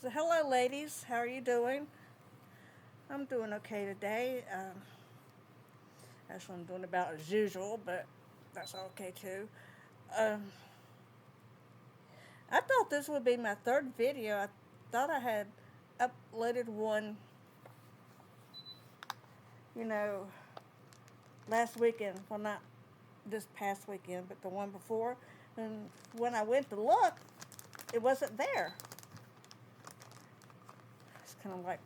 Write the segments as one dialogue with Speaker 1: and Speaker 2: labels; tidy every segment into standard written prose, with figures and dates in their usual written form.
Speaker 1: So hello ladies, how are you doing? I'm doing okay today. Actually I'm doing about as usual, but that's okay too. Um, I thought this would be my third video. I thought I had uploaded one, you know, last weekend. Well, not this past weekend, but the one before. And when I went to look, it wasn't there. It's kind of like,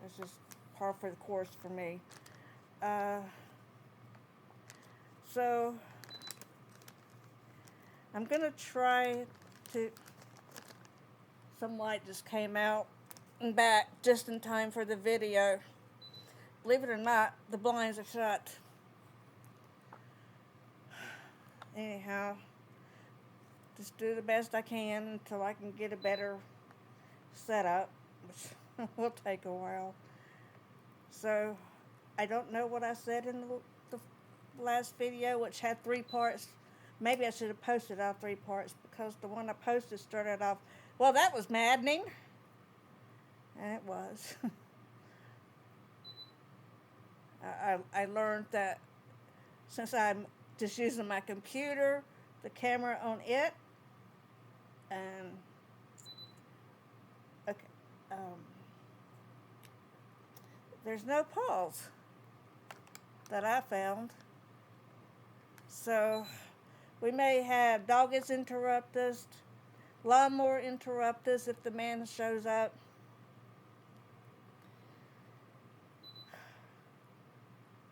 Speaker 1: it's just par for the course for me. Uh, so I'm going to try to, some light just came out and back just in time for the video. Believe it or not, the blinds are shut. Anyhow, just do the best I can until I can get a better setup, which will take a while. So, I don't know what I said in the last video, which had 3 parts. Maybe I should have posted all 3 parts, because the one I posted started off, well, that was maddening. And it was. I learned that since I'm just using my computer, the camera on it, and okay, there's no pause that I found. So we may have doggers interrupt us, lawnmower interrupt us if the man shows up.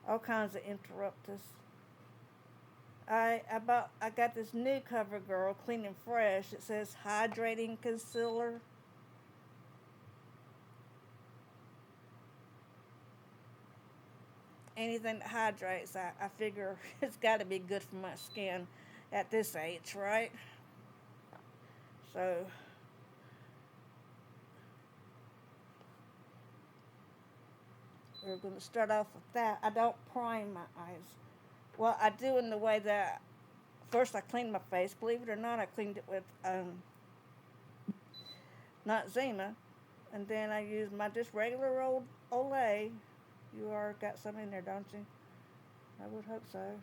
Speaker 1: All kinds of interrupt us. I got this new CoverGirl Clean and Fresh. It says hydrating concealer. Anything that hydrates, I figure it's got to be good for my skin at this age, right? So we're going to start off with that. I don't prime my eyes. Well, I do in the way that first I clean my face. Believe it or not, I cleaned it with not Zima, and then I use my just regular old Olay. You are got some in there, don't you? I would hope so.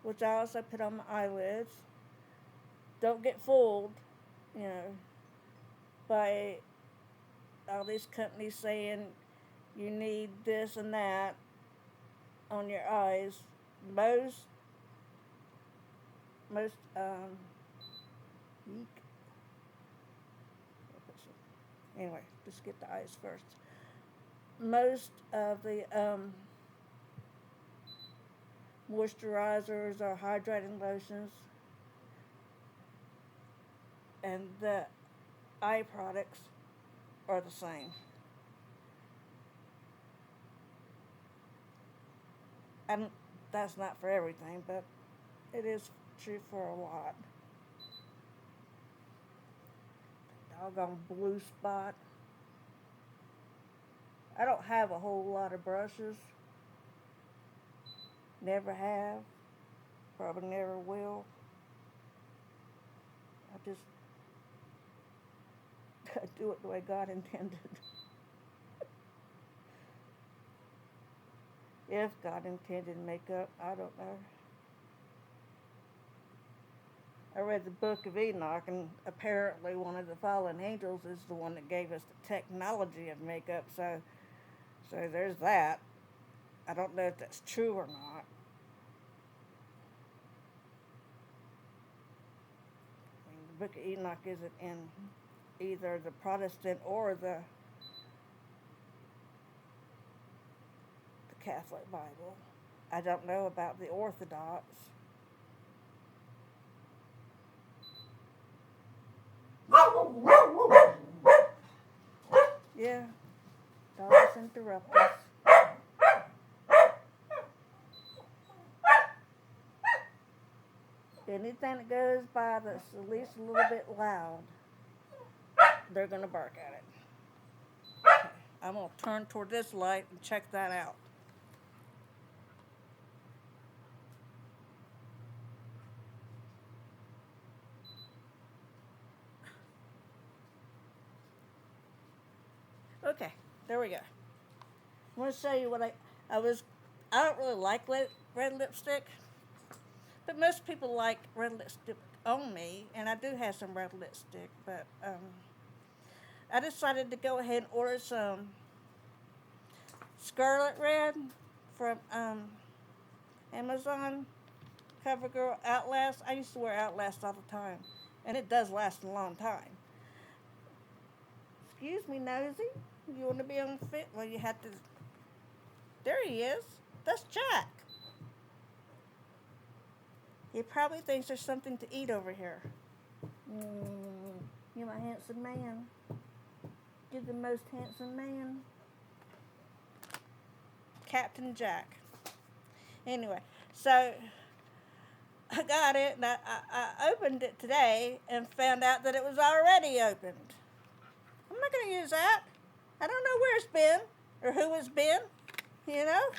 Speaker 1: Which I also put on my eyelids. Don't get fooled, by all these companies saying you need this and that on your eyes. Most anyway, just get the eyes first. Most of the moisturizers or hydrating lotions and the eye products are the same. And that's not for everything, but it is true for a lot. Doggone blue spot. I don't have a whole lot of brushes. Never have. Probably never will. I just do it the way God intended. If God intended makeup, I don't know. I read the book of Enoch, and apparently one of the fallen angels is the one that gave us the technology of makeup, so there's that. I don't know if that's true or not. I mean, the book of Enoch isn't in either the Protestant or the Catholic Bible. I don't know about the Orthodox. Yeah, dogs interrupt us. Anything that goes by that's at least a little bit loud, they're going to bark at it. Okay, I'm going to turn toward this light and check that out. Okay, there we go. I want to show you what I don't really like red lipstick, but most people like red lipstick on me, and I do have some red lipstick, but I decided to go ahead and order some Scarlet Red from Amazon. CoverGirl Outlast. I used to wear Outlast all the time, and it does last a long time. Excuse me, nosy. You want to be on fit? Well, you have to. There he is. That's Jack. He probably thinks there's something to eat over here. You're my handsome man. You're the most handsome man. Captain Jack. Anyway, so I got it, and I opened it today and found out that it was already opened. I'm not going to use that. I don't know where it's been or who it's been, you know.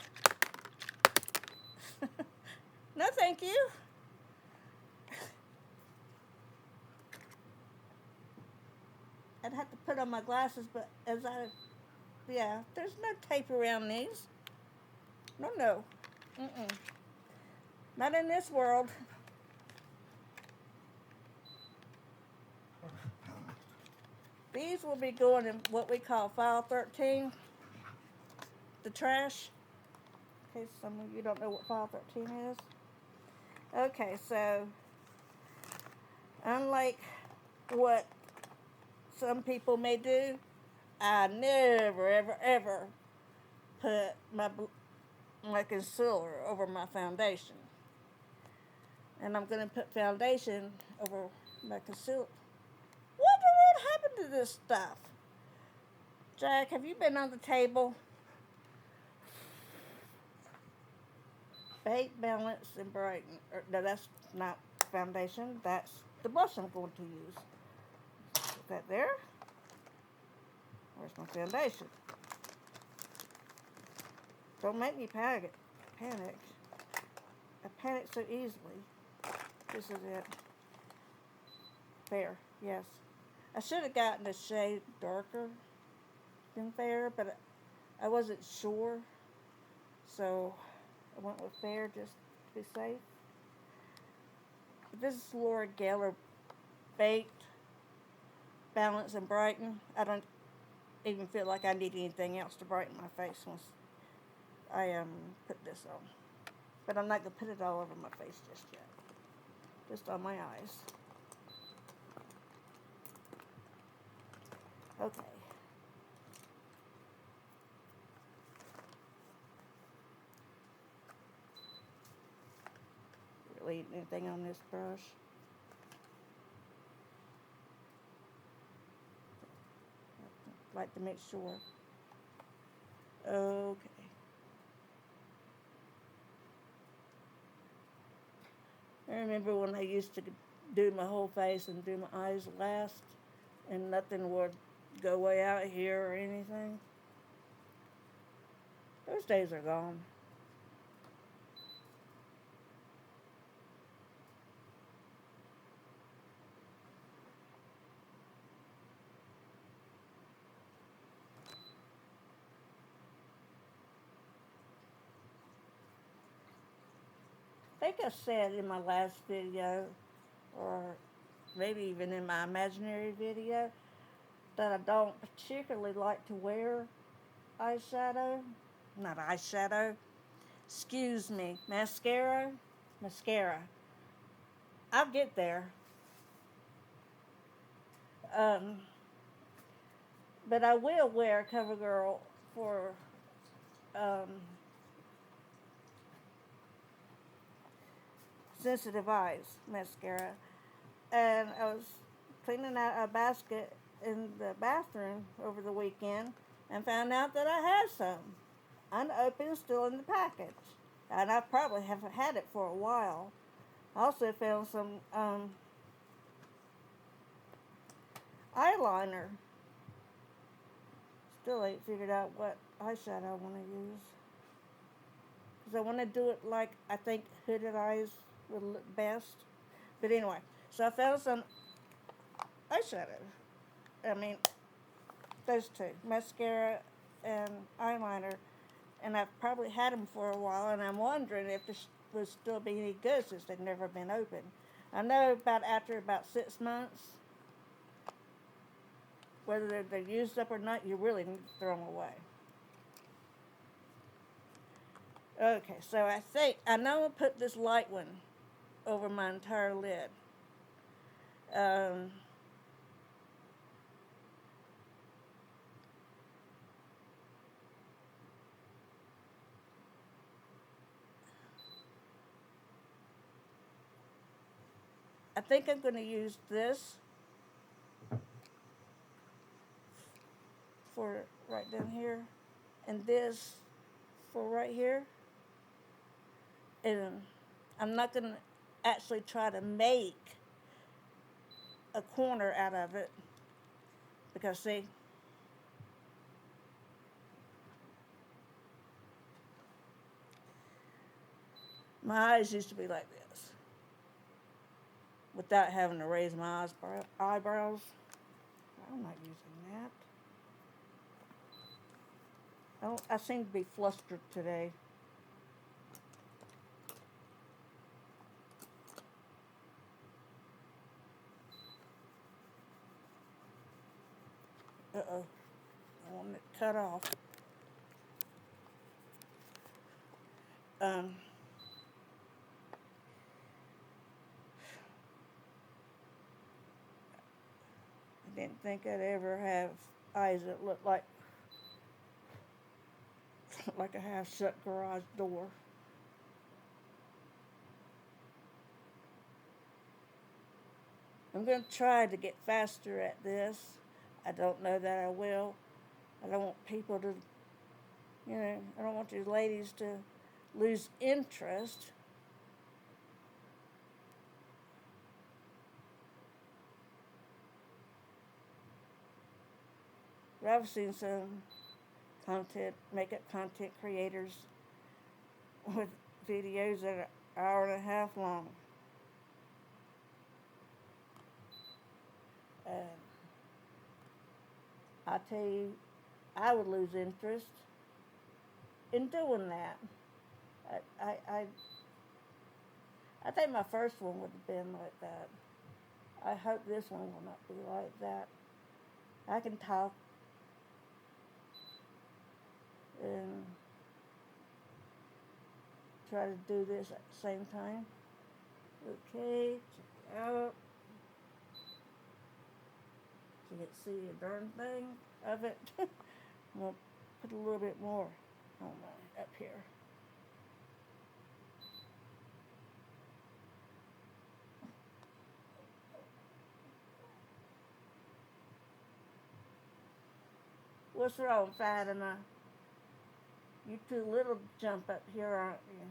Speaker 1: No, thank you. I'd have to put on my glasses, but there's no tape around these. No. Not in this world. These will be going in what we call file 13, the trash. In case some of you don't know what file 13 is. Okay, so unlike what some people may do, I never, ever put my concealer over my foundation. And I'm going to put foundation over my concealer. What the world happened to this stuff? Jack, have you been on the table? Bake, balance, and brighten. No, that's not foundation. That's the blush I'm going to use. Put that there. Where's my foundation? Don't make me panic. I panic so easily. This is it. Fair, yes. I should have gotten a shade darker than fair, but I wasn't sure. So I went with fair just to be safe. But this is Laura Geller Baked, Balance, and Brighten. I don't even feel like I need anything else to brighten my face once I put this on. But I'm not going to put it all over my face just yet. Just on my eyes. Okay. Really anything on this brush? Like to make sure. Okay. I remember when I used to do my whole face and do my eyes last, and nothing would go way out here or anything. Those days are gone. I think I said in my last video, or maybe even in my imaginary video, that I don't particularly like to wear eyeshadow. Not eyeshadow. Excuse me. Mascara. I'll get there. But I will wear CoverGirl for sensitive eyes mascara. And I was cleaning out a basket in the bathroom over the weekend and found out that I had some unopened, still in the package. And I probably have had it for a while. I also found some eyeliner. Still ain't figured out what eyeshadow I want to use. Because I want to do it like I think hooded eyes would look best. But anyway, so I found some eyeshadow. those two, mascara and eyeliner. And I've probably had them for a while, and I'm wondering if this would still be any good since they've never been opened. I know after about 6 months, whether they're used up or not, you really need to throw them away. Okay, so I know I'll put this light one over my entire lid. I think I'm going to use this for right down here, and this for right here. And I'm not going to actually try to make a corner out of it, because see, my eyes used to be like this without having to raise my eyebrows. I'm not using that. I seem to be flustered today. Uh-oh. I want it cut off. I didn't think I'd ever have eyes that look like a half-shut garage door. I'm going to try to get faster at this. I don't know that I will. I don't want people to, I don't want you ladies to lose interest. But I've seen some makeup content creators with videos that are an hour and a half long. I tell you, I would lose interest in doing that. I think my first one would have been like that. I hope this one will not be like that. I can talk and try to do this at the same time. Okay, check it out. You can see a darn thing of it. I'm going to put a little bit more on up here. What's wrong, Fatima? You too little to jump up here, aren't you?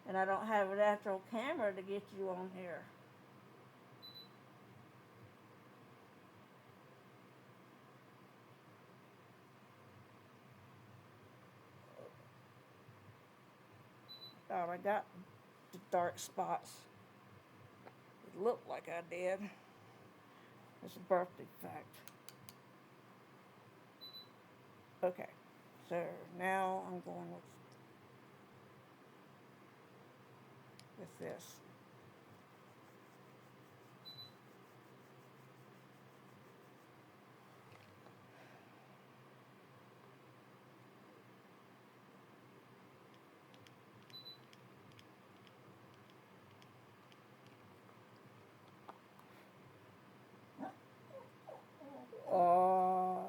Speaker 1: And I don't have a natural camera to get you on here. Thought I got the dark spots. It looked like I did. It's a birth defect. Okay, so now I'm going with this. Oh,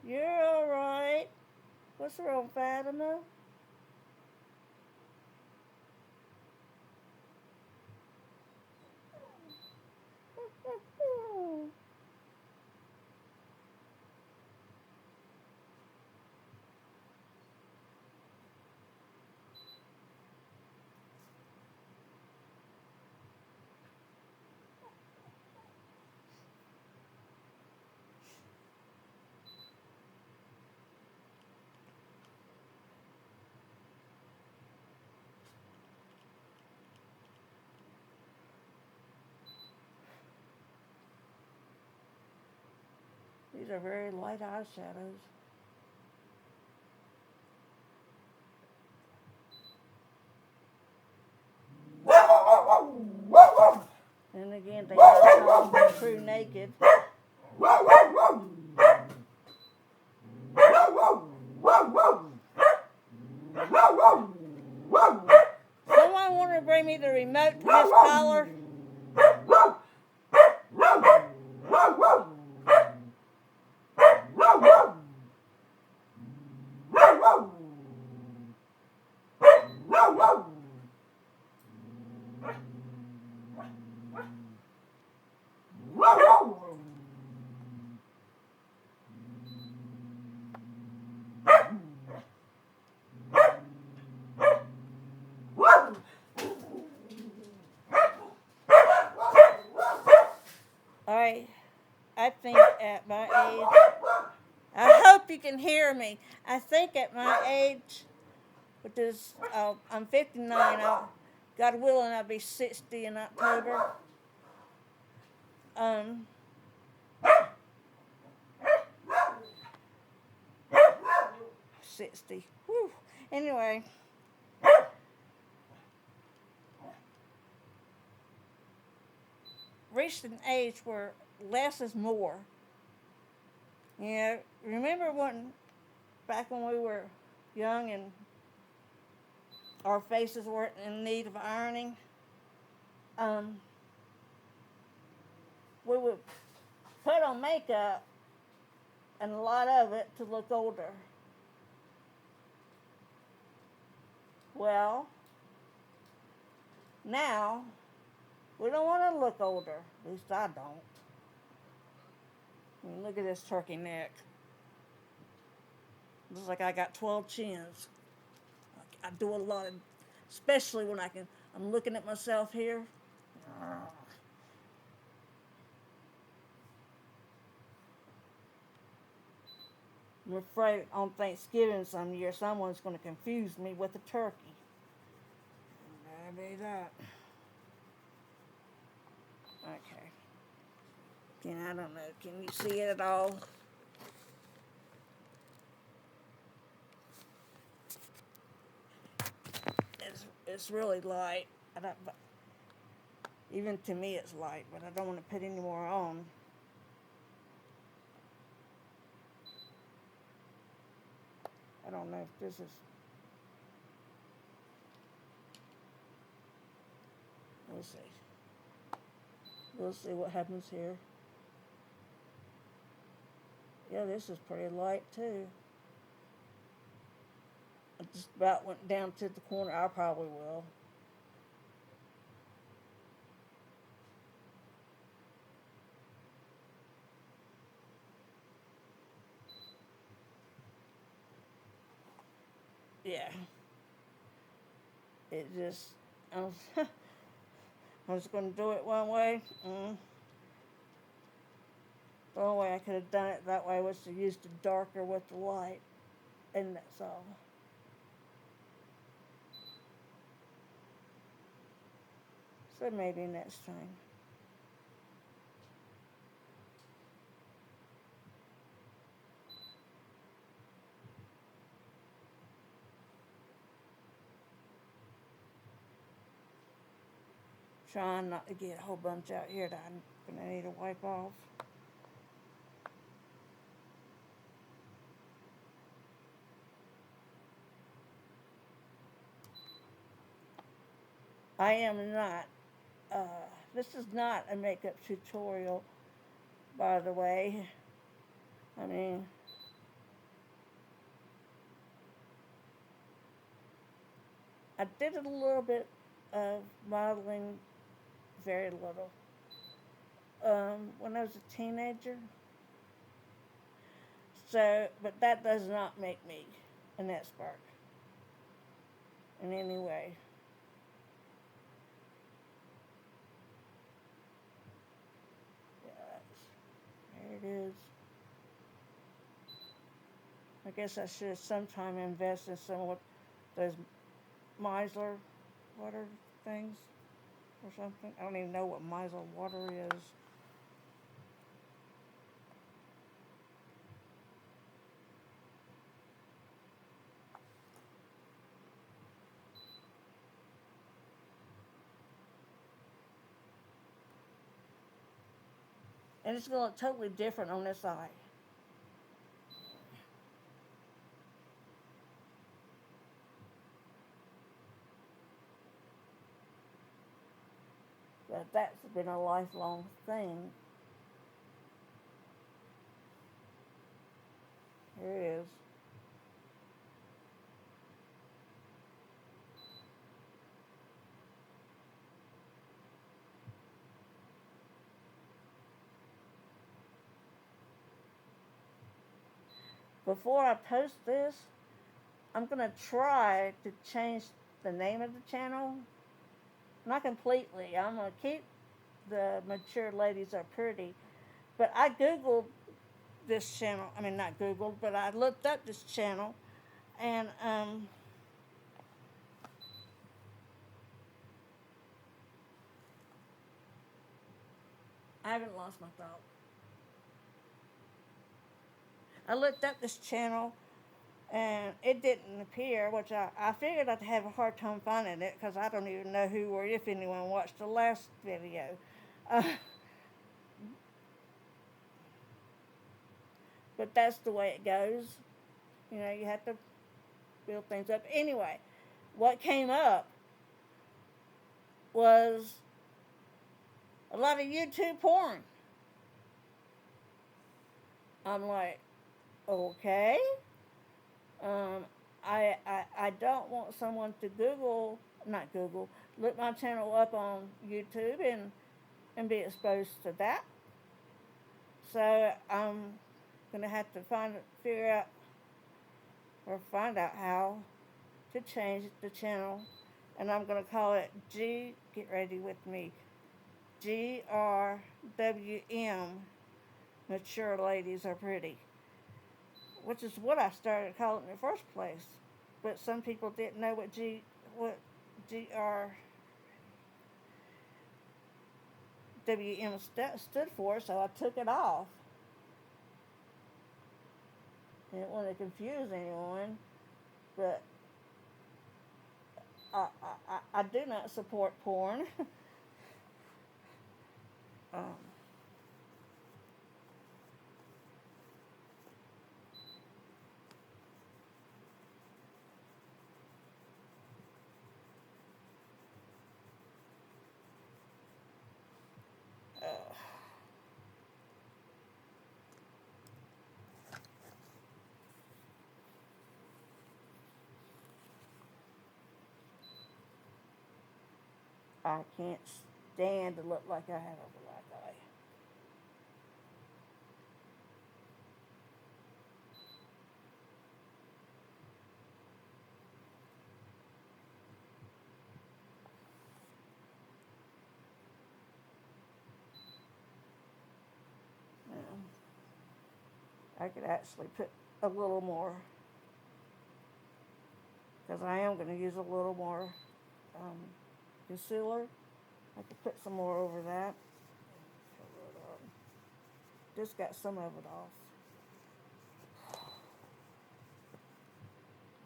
Speaker 1: you're all right. What's wrong, Fatima? are very light eyeshadows. And again, they are called True Naked. Someone want to bring me the remote to this collar? Alright, I think at my age, I hope you can hear me. I think at my age, which is, I'm 59, God willing, I'll be 60 in October. 60. Whew. Anyway. Reached an age where less is more. You know, remember back when we were young and our faces weren't in need of ironing? We would put on makeup, and a lot of it to look older. Well, now, we don't want to look older. At least I don't. I mean, look at this turkey neck. Looks like I got 12 chins. I do a lot of, especially when I'm looking at myself here. I'm afraid on Thanksgiving some year someone's going to confuse me with a turkey. Maybe that. Okay. I don't know. Can you see it at all? It's really light. Even to me it's light, but I don't want to put any more on. I don't know if this is... We'll see. We'll see what happens here. Yeah, this is pretty light too. I just about went down to the corner. I probably will. Yeah. It just... I was going to do it one way. The only way I could have done it that way was to use the darker with the light. And that's all. So maybe next time. Trying not to get a whole bunch out here that I'm going to need to wipe off. I am not, this is not a makeup tutorial, by the way. I mean, I did a little bit of modeling, very little, when I was a teenager. So, but that does not make me an expert in any way. There it is. I guess I should sometime invest in some of those micellar water things or something. I don't even know what micellar water is. And it's going to look totally different on this eye. But that's been a lifelong thing. Here it is. Before I post this, I'm going to try to change the name of the channel. Not completely. I'm going to keep the Mature Ladies Are Pretty. But I Googled this channel. I mean, not Googled, but I looked up this channel. And I haven't lost my thought. I looked up this channel, and it didn't appear, which I figured I'd have a hard time finding it because I don't even know who or if anyone watched the last video. But that's the way it goes. You know, you have to build things up. Anyway, what came up was a lot of YouTube porn. I'm like, okay. I don't want someone to look my channel up on YouTube and be exposed to that. So I'm gonna have to find out how to change the channel, and I'm gonna call it get ready with me, GRWM, Mature Ladies Are Pretty, which is what I started calling it in the first place. But some people didn't know what GRWM stood for, so I took it off. I didn't want to confuse anyone, but I do not support porn. I can't stand to look like I have a black eye. I could actually put a little more, because I am going to use a little more concealer. I could put some more over that. Just got some of it off.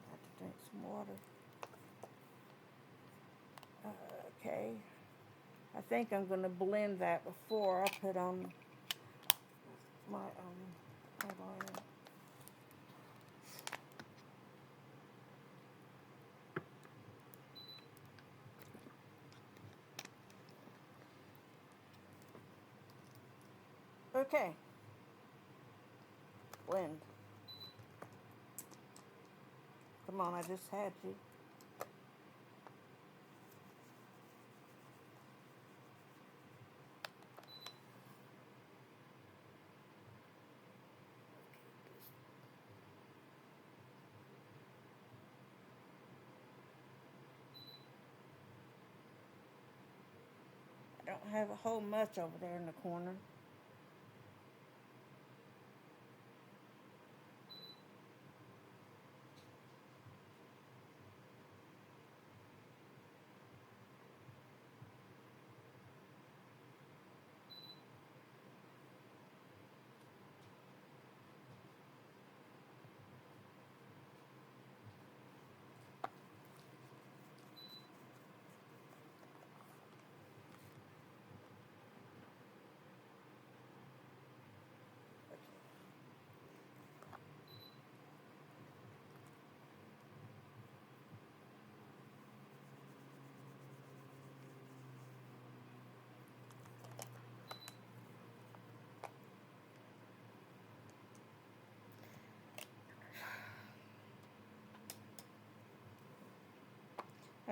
Speaker 1: I have to drink some water. Okay. I think I'm going to blend that before I put on my eyeliner. Okay. Blend. Come on, I just had you. I don't have a whole much over there in the corner.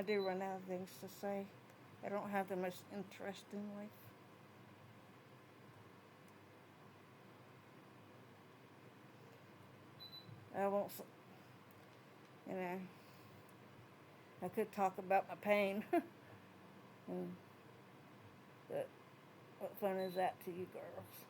Speaker 1: do run out of things to say. I don't have the most interesting life. I won't, you know, I could talk about my pain. But what fun is that to you girls?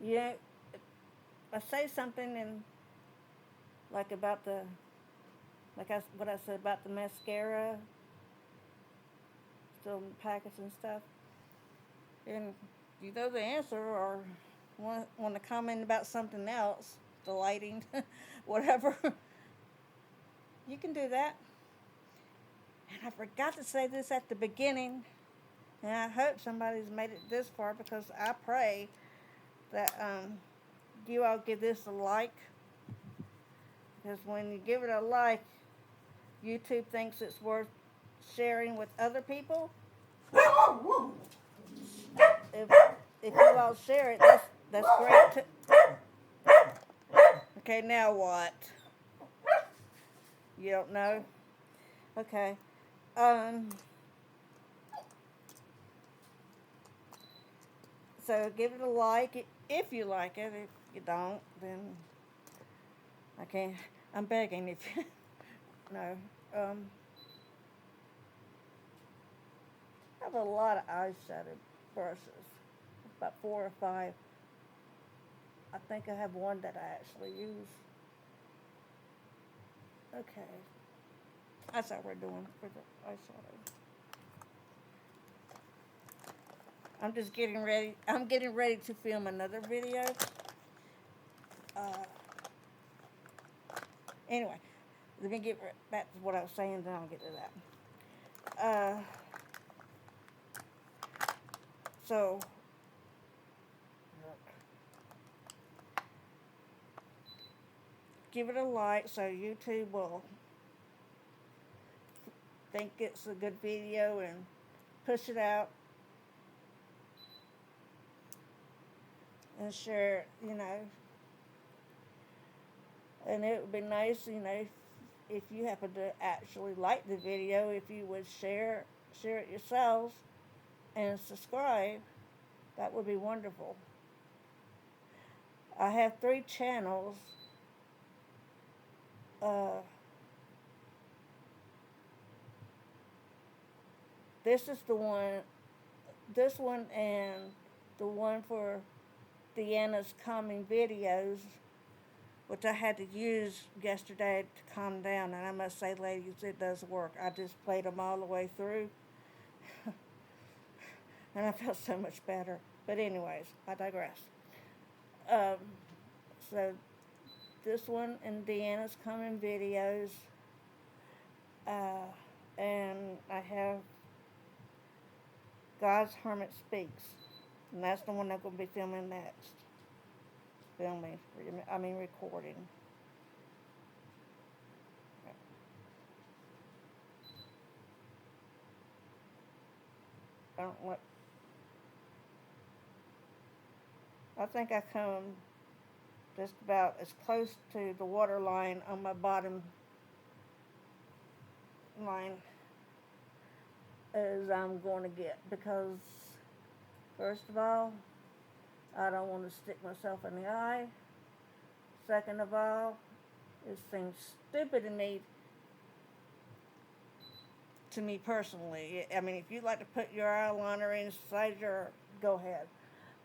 Speaker 1: Yeah, I say something and like about the, what I said about the mascara, still in the packets and stuff. And you know the answer, or want to comment about something else, the lighting, whatever, you can do that. And I forgot to say this at the beginning, and I hope somebody's made it this far because I pray that you all give this a like. Because when you give it a like, YouTube thinks it's worth sharing with other people. If if you all share it, that's great too. Okay, now what? You don't know? Okay. So give it a like if you like it. If you don't, then I can't. I'm begging if you. No. I have a lot of eyeshadow brushes. About 4 or 5. I think I have one that I actually use. Okay. That's how we're doing for the eyeshadow. I'm just getting ready. I'm getting ready to film another video. Anyway, let me get back to what I was saying, then I'll get to that. So, give it a like so YouTube will think it's a good video and push it out and share it, you know. And it would be nice, you know, if you happen to actually like the video, if you would share it yourselves and subscribe. That would be wonderful. I have 3 channels. This is the one, this one and the one for Deanna's calming videos, which I had to use yesterday to calm down. And I must say, ladies, it does work. I just played them all the way through. And I felt so much better. But anyways, I digress. So this one and Deanna's coming videos. And I have God's Hermit Speaks. And that's the one I'm going to be filming next. Recording. I think I come just about as close to the water line on my bottom line as I'm going to get, because first of all, I don't want to stick myself in the eye. Second of all, it seems stupid to me personally. I mean, if you like to put your eyeliner inside go ahead.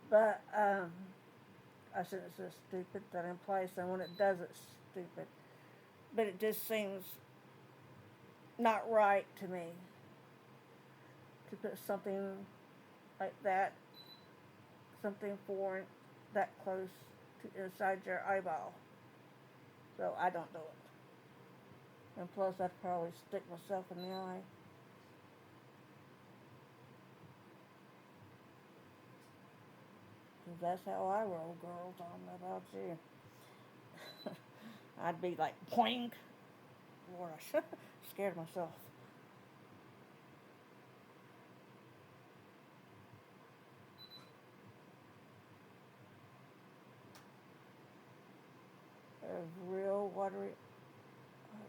Speaker 1: But I shouldn't say stupid. That implies someone that does it stupid. But it just seems not right to me to put something like that, something foreign, that close to inside your eyeball. So I don't do it. And plus, I'd probably stick myself in the eye. Because that's how I roll, girls. I don't know about you. I'd be like, poing. Lord, I scared myself. There's real watery eyes.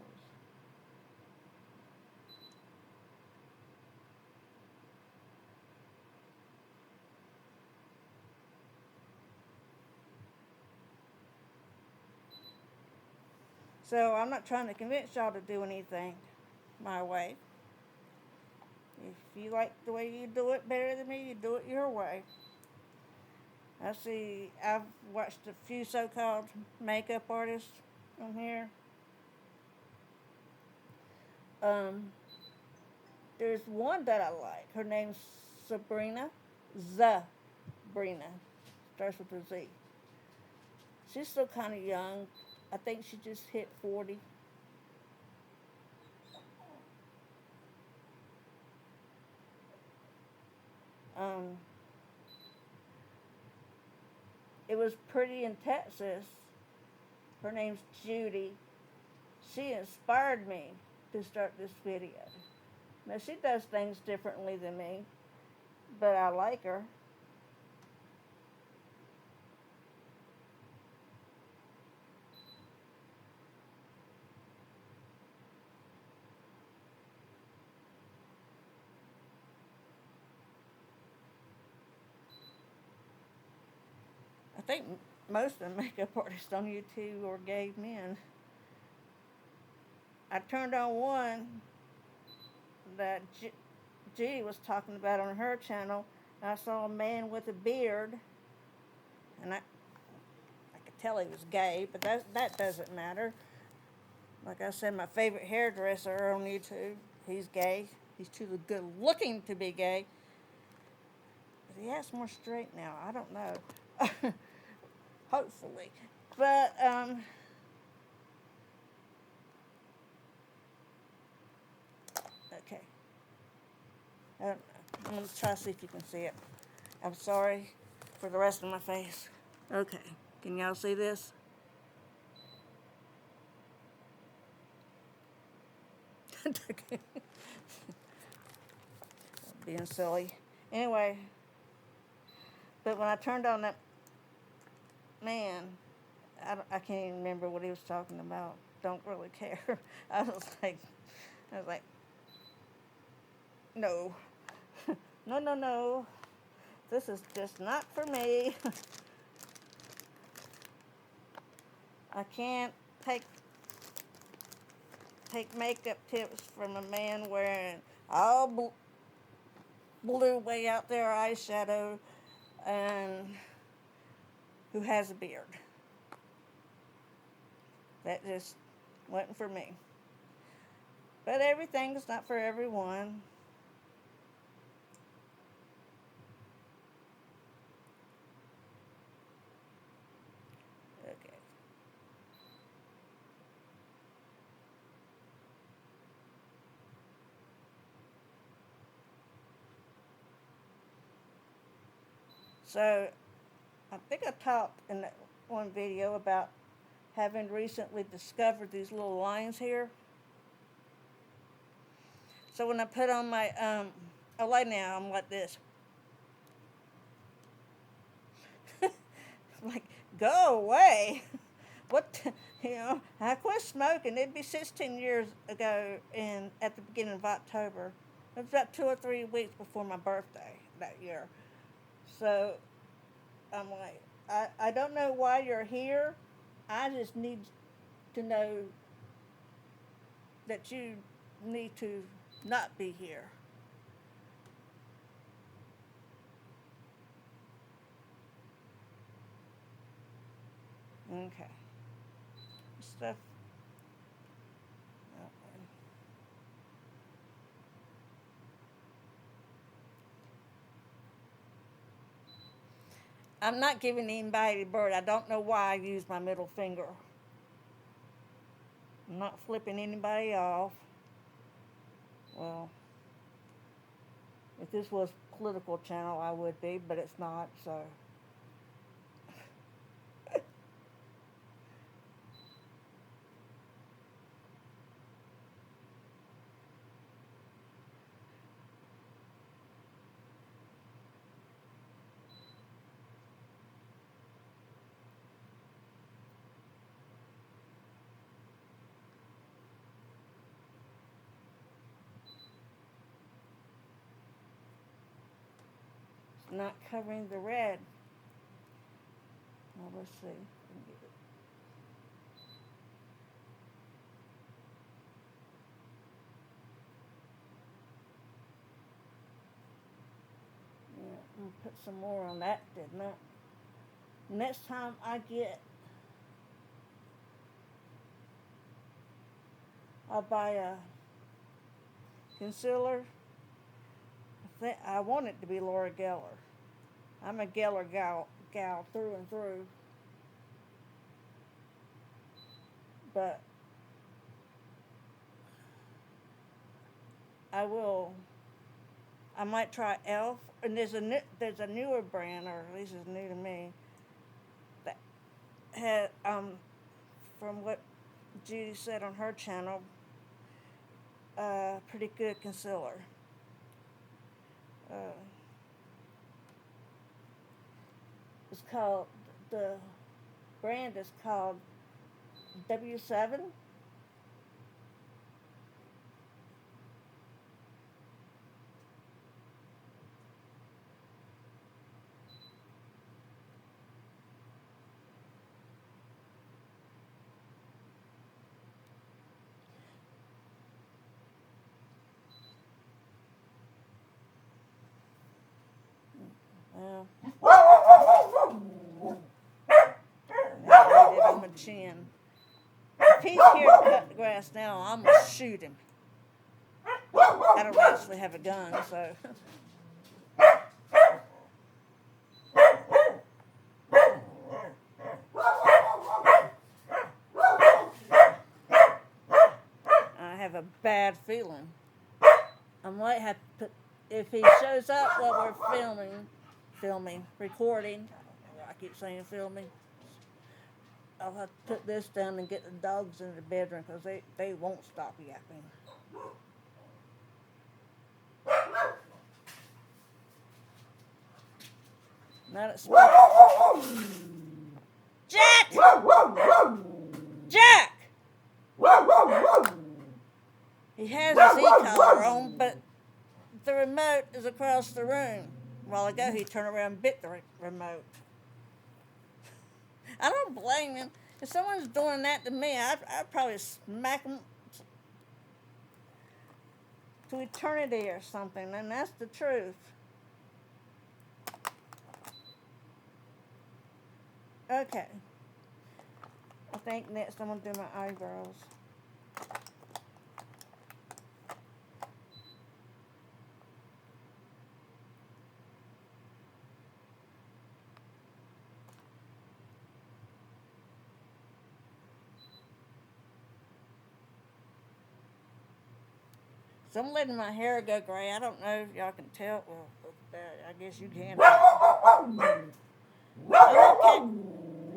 Speaker 1: So I'm not trying to convince y'all to do anything my way. If you like the way you do it better than me, you do it your way. I see, I've watched a few so-called makeup artists on here. Um, there's one that I like. Her name's Sabrina. Sabrina. Starts with a Z. She's still kind of young. I think she just hit 40. Um, it was pretty in Texas. Her name's Judy. She inspired me to start this video. Now, she does things differently than me, but I like her. I think most of the makeup artists on YouTube are gay men. I turned on one that Judy was talking about on her channel, and I saw a man with a beard, and I could tell he was gay, but that doesn't matter. Like I said, my favorite hairdresser on YouTube, he's gay. He's too good looking to be gay. But he has more straight now. I don't know. Hopefully. But, okay. I'm going to try to see if you can see it. I'm sorry for the rest of my face. Okay. Can y'all see this? Being silly. Anyway, but when I turned on that man, I can't even remember what he was talking about. Don't really care. I was like, no, no, no, no. This is just not for me. I can't take makeup tips from a man wearing all blue way out there eyeshadow and who has a beard. That just wasn't for me. But everything's not for everyone. Okay. So, I think I talked in that one video about having recently discovered these little lines here. So when I put on my, like now, I'm like this. Like, go away. What, I quit smoking. It'd be 16 years ago at the beginning of October. It was about 2 or 3 weeks before my birthday that year. So I'm like, I don't know why you're here. I just need to know that you need to not be here. Okay. Stuff. Okay. I'm not giving anybody a bird. I don't know why I use my middle finger. I'm not flipping anybody off. Well, if this was a political channel, I would be, but it's not, so. not covering the red. Well, let's see. Yeah, I'm gonna put some more on that, didn't I? Next time I'll buy a concealer. I want it to be Laura Geller. I'm a Geller gal through and through. But I might try Elf, and there's a newer brand, or at least it's new to me, that had from what Judy said on her channel, pretty good concealer. Uh, it's called the brand is called W7. I did on my chin. If he's here to cut the grass now, I'm gonna shoot him. I don't actually have a gun, so. I have a bad feeling. I might have to put, if he shows up while we're recording, I keep saying filming, I'll have to put this down and get the dogs in the bedroom because they won't stop yapping. Now it's Jack! Jack! He has his e-collar on, but the remote is across the room. A while ago, he turned around and bit the remote. I don't blame him. If someone's doing that to me, I'd probably smack them to eternity or something, and that's the truth. Okay. I think next I'm going to do my eyebrows. So I'm letting my hair go gray. I don't know if y'all can tell. Well, I guess you can.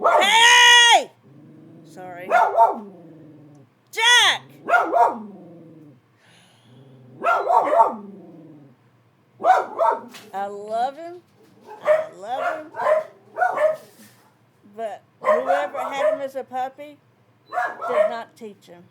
Speaker 1: Okay. Hey! Sorry. Jack! I love him. I love him. But whoever had him as a puppy did not teach him.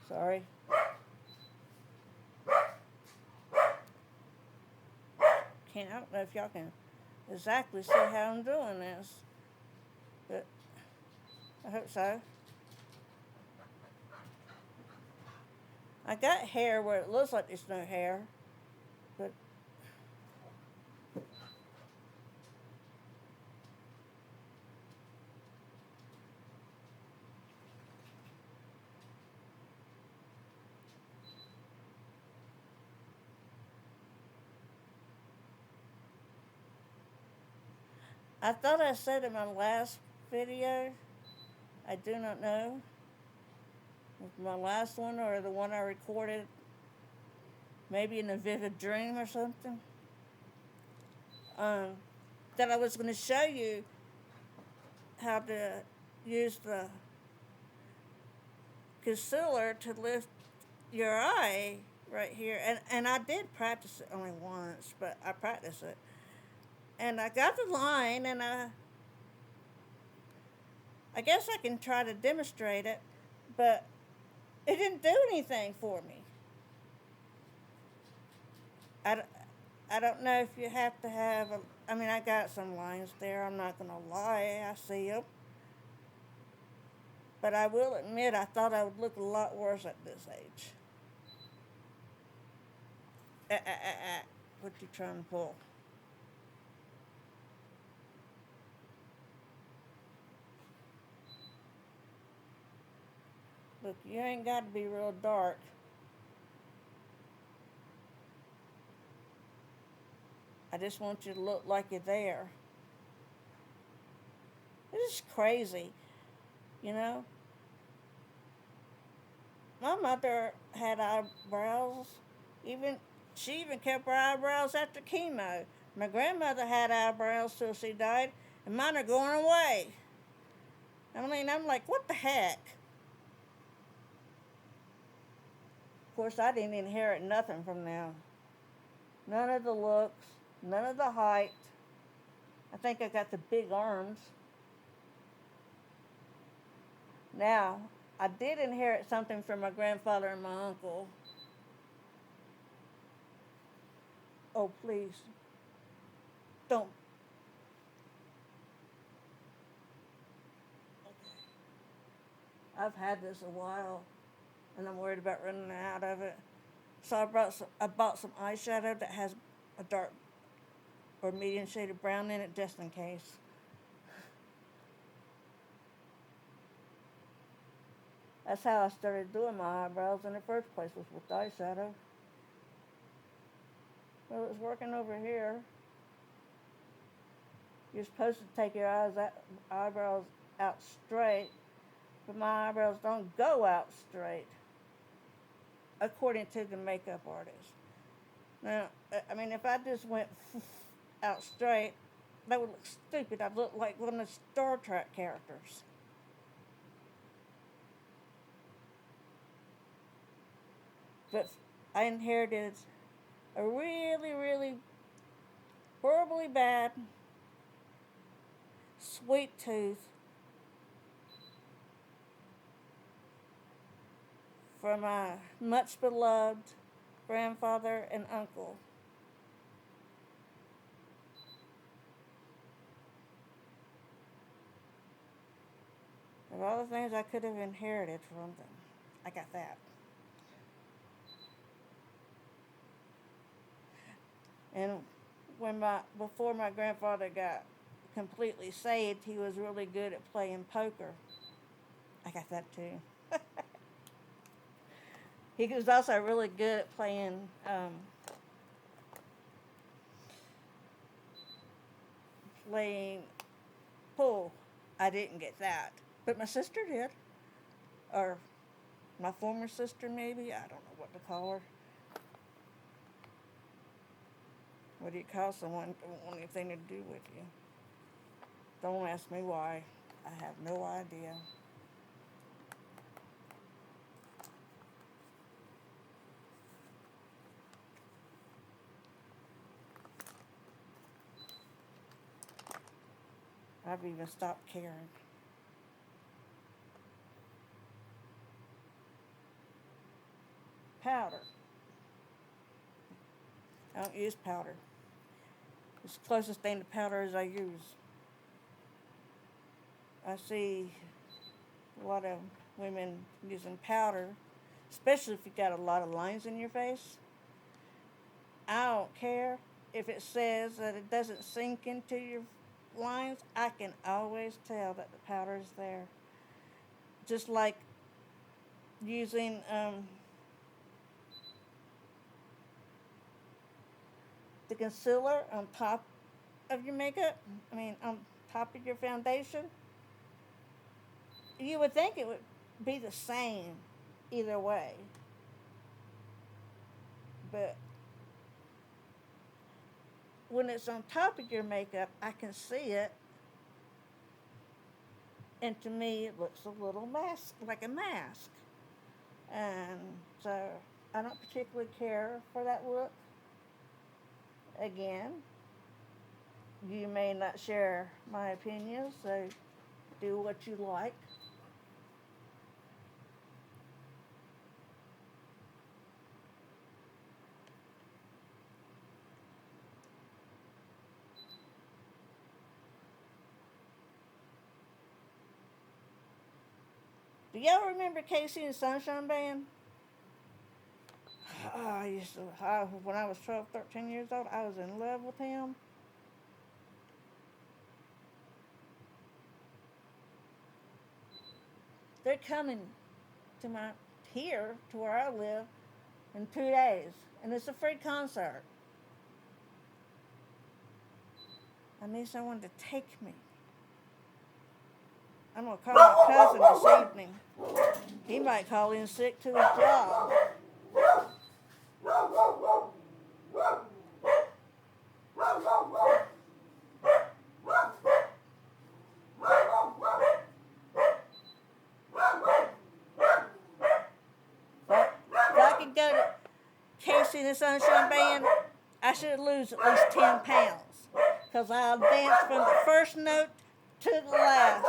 Speaker 1: Sorry. I don't know if y'all can exactly see how I'm doing this, but I hope so. I got hair where it looks like there's no hair, but I thought I said in my last video, I do not know. with my last one or the one I recorded maybe in a vivid dream or something, um, that I was going to show you how to use the concealer to lift your eye right here. And I did practice it only once, but I practiced it. And I got the line, and I guess I can try to demonstrate it, but it didn't do anything for me. I, I don't know if you have to have I mean, I got some lines there. I'm not going to lie. I see them. But I will admit, I thought I would look a lot worse at this age. What you trying to pull? Look, you ain't got to be real dark. I just want you to look like you're there. This is crazy, you know? My mother had eyebrows. She even kept her eyebrows after chemo. My grandmother had eyebrows till she died, and mine are going away. I mean, I'm like, what the heck? Of course, I didn't inherit nothing from them. None of the looks, none of the height. I think I got the big arms. Now, I did inherit something from my grandfather and my uncle. Oh, please. Don't. I've had this a while, and I'm worried about running out of it. So I bought some eyeshadow that has a dark or medium shade of brown in it, just in case. That's how I started doing my eyebrows in the first place, was with eyeshadow. Well, it's working over here. You're supposed to take your eyebrows out straight, but my eyebrows don't go out straight, according to the makeup artist. Now, I mean, if I just went out straight, that would look stupid. I'd look like one of the Star Trek characters. But I inherited a really, really horribly bad sweet tooth from my much beloved grandfather and uncle. Of all the things I could have inherited from them, I got that. And before my grandfather got completely saved, he was really good at playing poker. I got that too. He was also really good at playing pool. I didn't get that, but my sister did, or my former sister maybe. I don't know what to call her. What do you call someone who don't want anything to do with you? Don't ask me why. I have no idea. I've even stopped caring. Powder. I don't use powder. It's the closest thing to powder as I use. I see a lot of women using powder, especially if you've got a lot of lines in your face. I don't care if it says that it doesn't sink into your lines. I can always tell that the powder is there. Just like using the concealer on top of your makeup, on top of your foundation, you would think it would be the same. either way. But when it's on top of your makeup, I can see it. And to me, it looks a little mask, like a mask. And so I don't particularly care for that look. Again, you may not share my opinion, so do what you like. Do y'all remember Casey and Sunshine Band? When I was 12, 13 years old, I was in love with him. They're coming to where I live, in 2 days, and it's a free concert. I need someone to take me. I'm gonna call my cousin this evening. He might call in sick to his job. If I could go to Casey and the Sunshine Band, I should lose at least 10 pounds. Because I'll dance from the first note to the last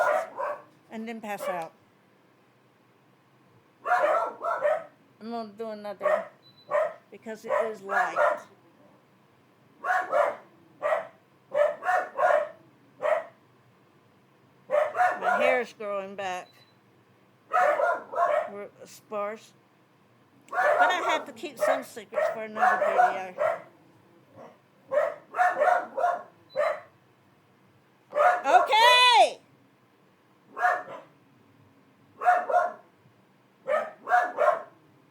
Speaker 1: and then pass out. I'm going to do another because it is light. My hair is growing back. We're sparse. But I have to keep some secrets for another video. Okay!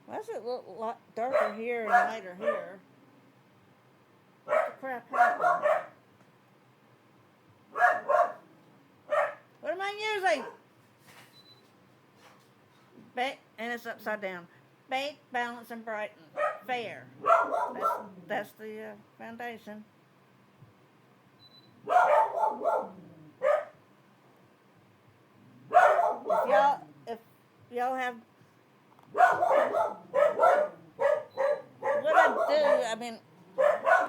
Speaker 1: Why does it look a lot darker here and lighter here? What the crap happened? What am I using? And it's upside down. Bake, balance, and brighten. Fair. That's the foundation. If y'all have what I do, I mean,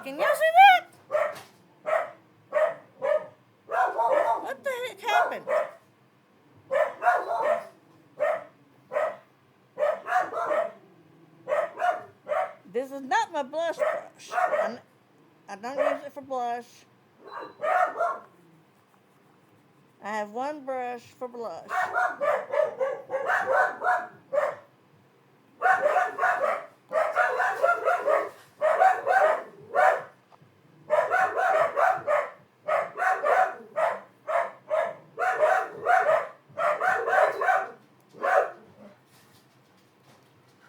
Speaker 1: can y'all see that? What the heck happened? This is not my blush brush. I don't use it for blush. I have one brush for blush.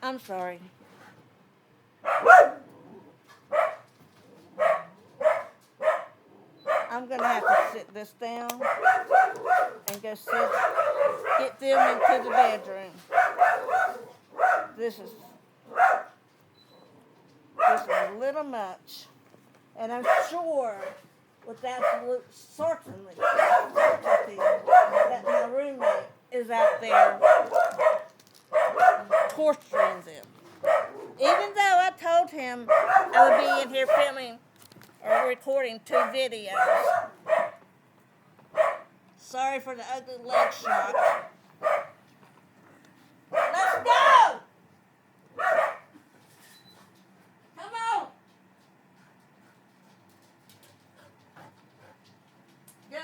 Speaker 1: I'm sorry. I'm going to have to sit this down and get them into the bedroom. This is a little much. And I'm sure with absolute certainty that my roommate is out there torturing them. Even though I told him I would be in here filming or recording 2 videos. Sorry for the ugly leg shot. Let's go! Come on! Go!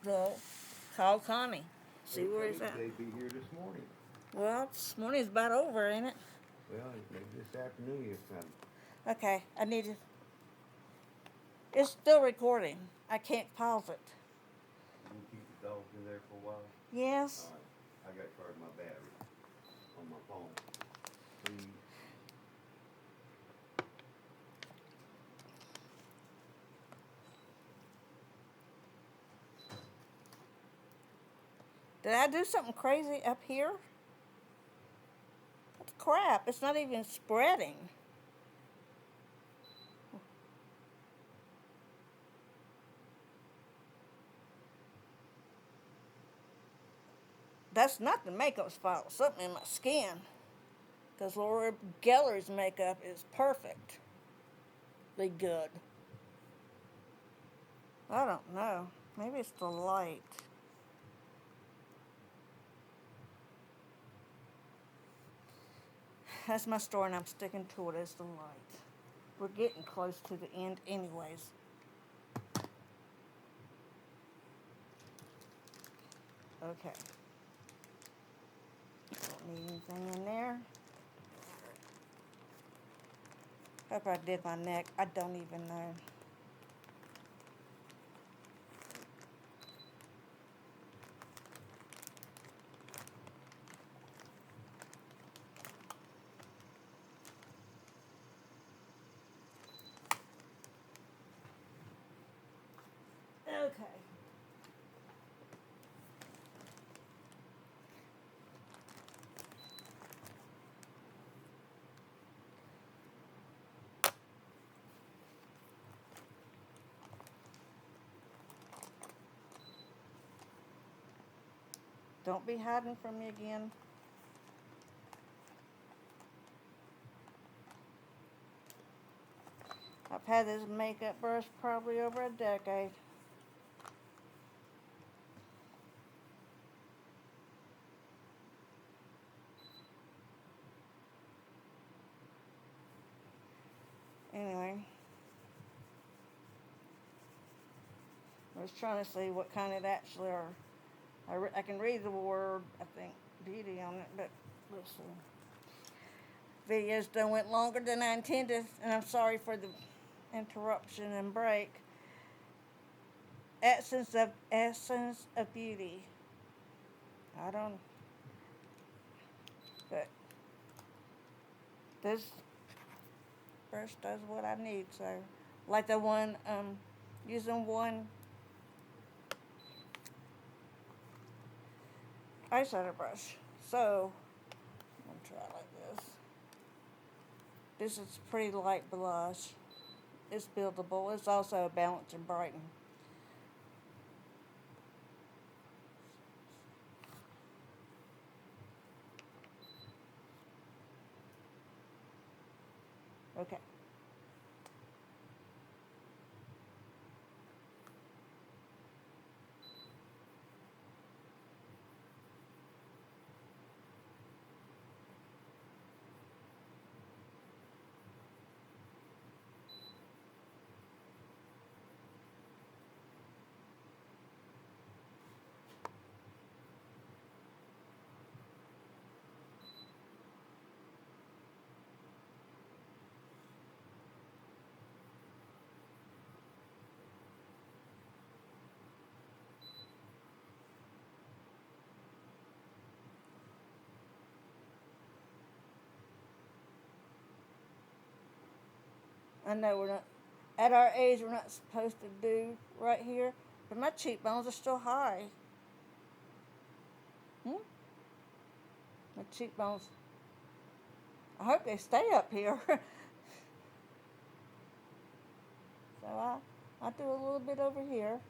Speaker 1: Well, call Connie. See where he's at.
Speaker 2: They'd be here this morning.
Speaker 1: Well, this morning's about over, ain't it?
Speaker 2: Well, maybe this afternoon you'll come.
Speaker 1: Okay, I need to. It's still recording. I can't pause it.
Speaker 2: You can keep the dogs in there for a while?
Speaker 1: Yes.
Speaker 2: All right. I got to charge my battery on my phone. Please.
Speaker 1: Did I do something crazy up here? That's crap. It's not even spreading. That's not the makeup's fault. Something in my skin. Because Laura Geller's makeup is perfectly good. I don't know. Maybe it's the light. That's my story, and I'm sticking to it as the light. We're getting close to the end anyways. Okay. Don't need anything in there. Hope I did my neck. I don't even know. Okay. Don't be hiding from me again. I've had this makeup brush probably over a decade. Anyway, I was trying to see what kind it actually are. I can read the word, I think, beauty on it, but let's see. Videos done went longer than I intended, and I'm sorry for the interruption and break. Essence of beauty. I don't, but this brush does what I need. So, like the one, using one eyeshadow brush. So, I'm gonna try like this. This is pretty light blush. It's buildable. It's also a balance and brighten. Okay. I know we're not, at our age, we're not supposed to do right here, but my cheekbones are still high. My cheekbones, I hope they stay up here. So I do a little bit over here.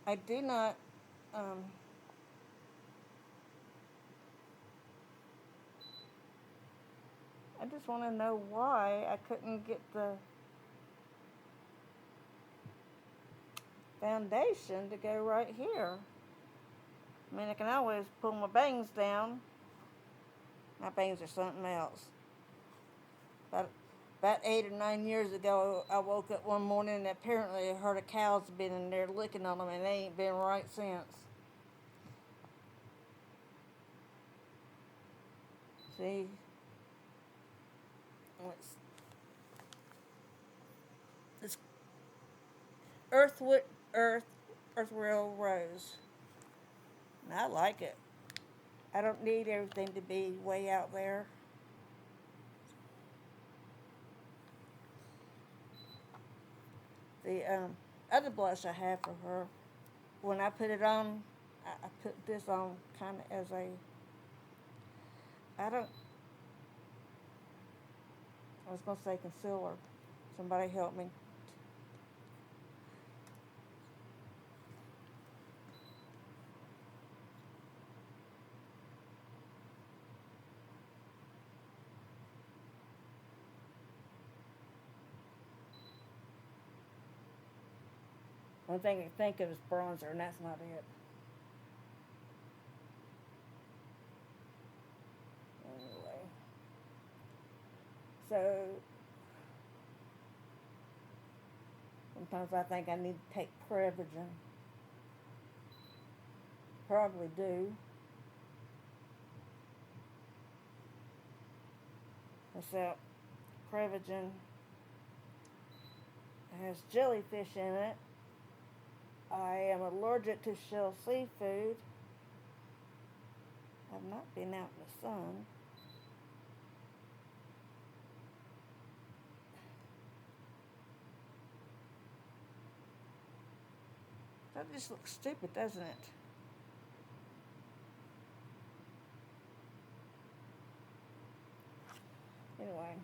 Speaker 1: I do not, I just want to know why I couldn't get the foundation to go right here. I mean, I can always pull my bangs down. My bangs are something else. But About 8 or 9 years ago, I woke up one morning and apparently I heard a cow's been in there licking on them, and they ain't been right since. See? It's earthwood, earthworld rose. And I like it. I don't need everything to be way out there. The other blush I have for her, when I put it on, I put this on kind of as a, I was going to say concealer. Somebody help me. One thing I think of is bronzer, and that's not it. Anyway. So, sometimes I think I need to take Prevagen. Probably do. Except Prevagen has jellyfish in it. I am allergic to shell seafood. I've not been out in the sun. That just looks stupid, doesn't it? Anyway,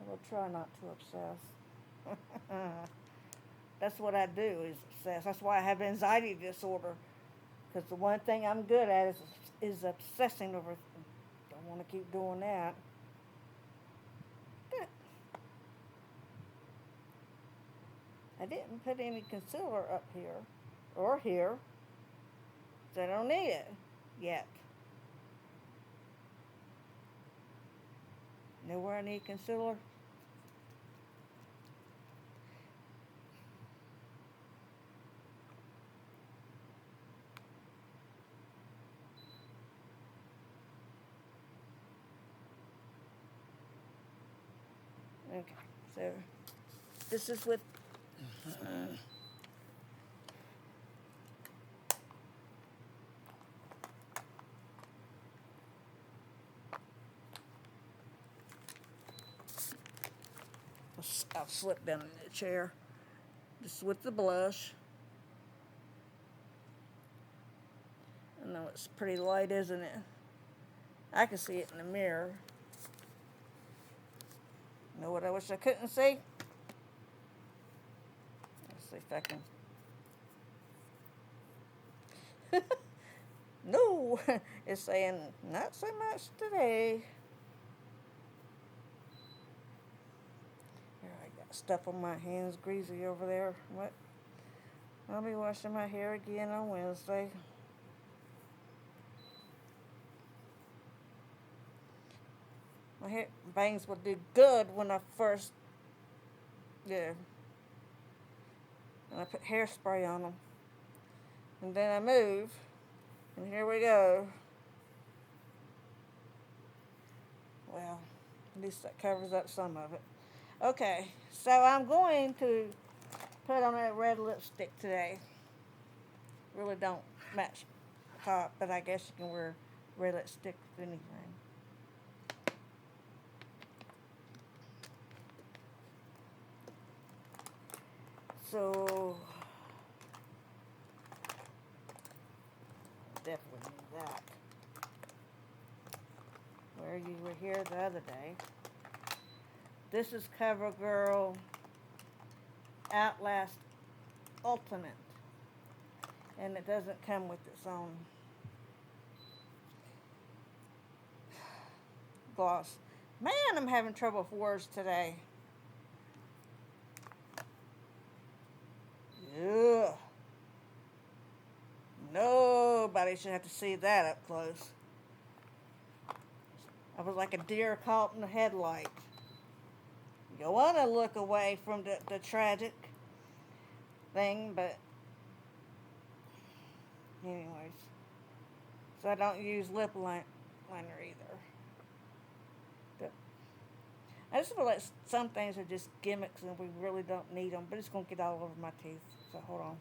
Speaker 1: I will try not to obsess. That's what I do, is obsess. That's why I have anxiety disorder. Because the one thing I'm good at is obsessing over things. Don't want to keep doing that. But I didn't put any concealer up here or here, so I don't need it yet. Know where I need concealer? Okay, so this is with I'll slip down in the chair. This is with the blush. I know it's pretty light, isn't it? I can see it in the mirror. You know what I wish I couldn't see? Let's see if I can. No, it's saying not so much today. Here, I got stuff on my hands, greasy over there. What? I'll be washing my hair again on Wednesday. My hair bangs would do good when I first, when I put hairspray on them. And then I move, and here we go. Well, at least that covers up some of it. Okay, so I'm going to put on that red lipstick today. Really don't match top, but I guess you can wear red lipstick with anything. So, definitely need that. Where you were here the other day. This is CoverGirl Outlast Ultimate. And it doesn't come with its own gloss. Man, I'm having trouble with words today. Ugh. Nobody should have to see that up close. I was like a deer caught in the headlight. You want to look away from the tragic thing, but anyways. So I don't use lip liner either. But I just feel like some things are just gimmicks and we really don't need them, but it's going to get all over my teeth. So hold on.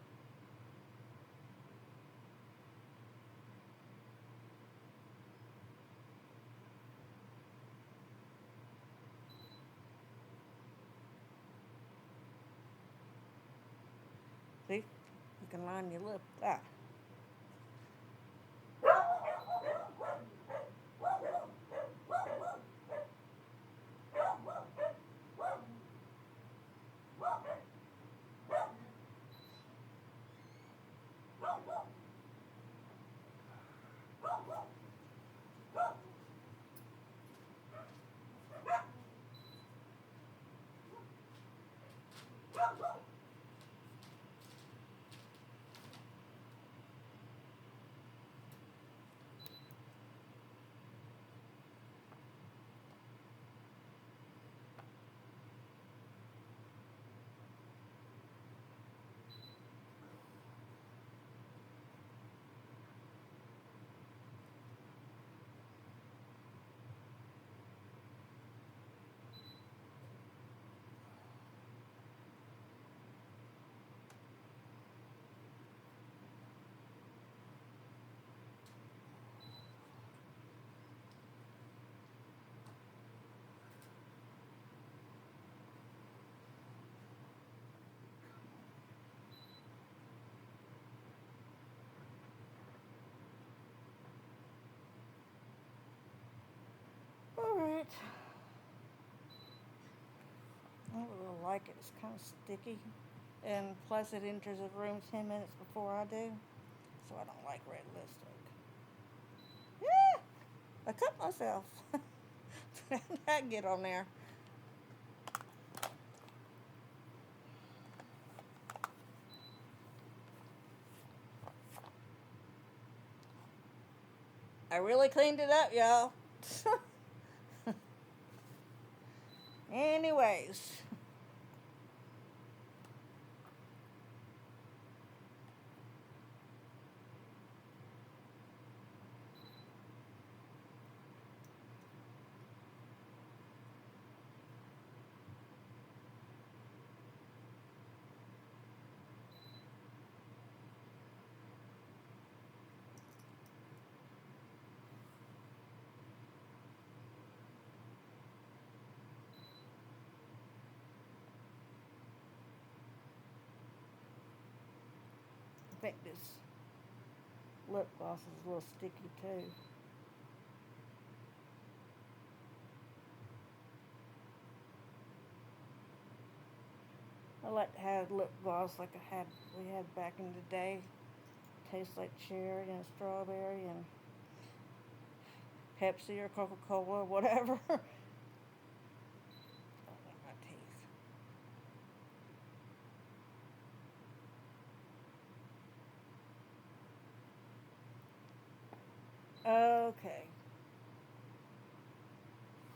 Speaker 1: See? You can line your lip. Ah. Alright. I don't really like it. It's kind of sticky. And plus it enters the room 10 minutes before I do. So I don't like red lipstick. Yeah! I cut myself. I get on there. I really cleaned it up, y'all. Anyways. I think this lip gloss is a little sticky too. I like to have lip gloss like we had back in the day. Tastes like cherry and strawberry and Pepsi or Coca-Cola or whatever. My teeth. Okay.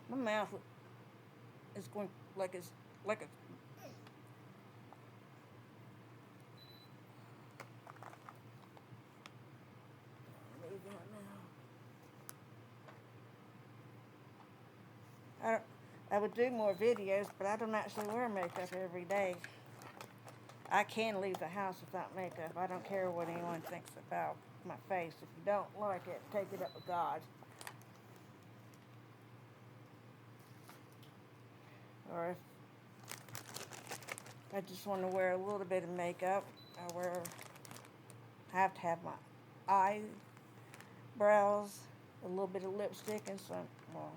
Speaker 1: My mouth is going like a moving right now. I would do more videos, but I don't actually wear makeup every day. I can leave the house without makeup. I don't care what anyone thinks about my face. If you don't like it, take it up with God. Or if I just want to wear a little bit of makeup, I have to have my eyebrows, a little bit of lipstick, and some, well,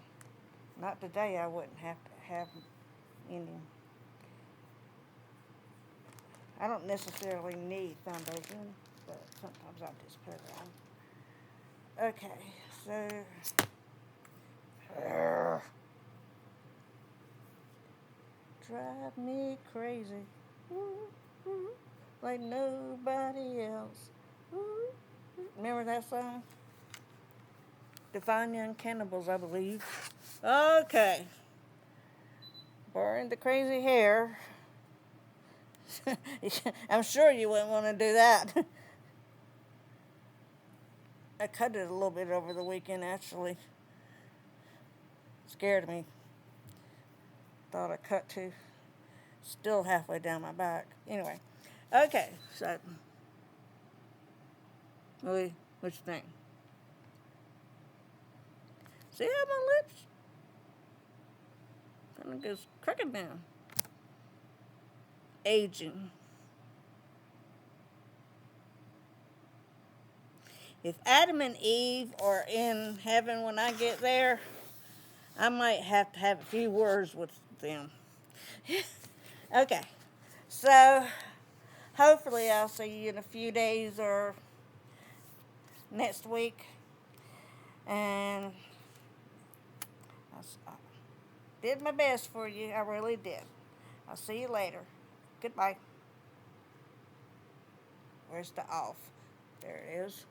Speaker 1: not today I wouldn't have to have any. I don't necessarily need foundation, but sometimes I just put it on. Okay, so drive me crazy, like nobody else. Remember that song? Divine Young Cannibals, I believe. Okay. Burn the crazy hair. I'm sure you wouldn't want to do that. I cut it a little bit over the weekend, actually. Scared me. Thought I cut too. Still halfway down my back. Anyway. Okay, so. What you think? See how my lips kind of goes crooked now. Aging. If Adam and Eve are in heaven when I get there, I might have to have a few words with them. Okay, so hopefully I'll see you in a few days or next week. And I did my best for you. I really did. I'll see you later. Goodbye. Where's the off? There it is.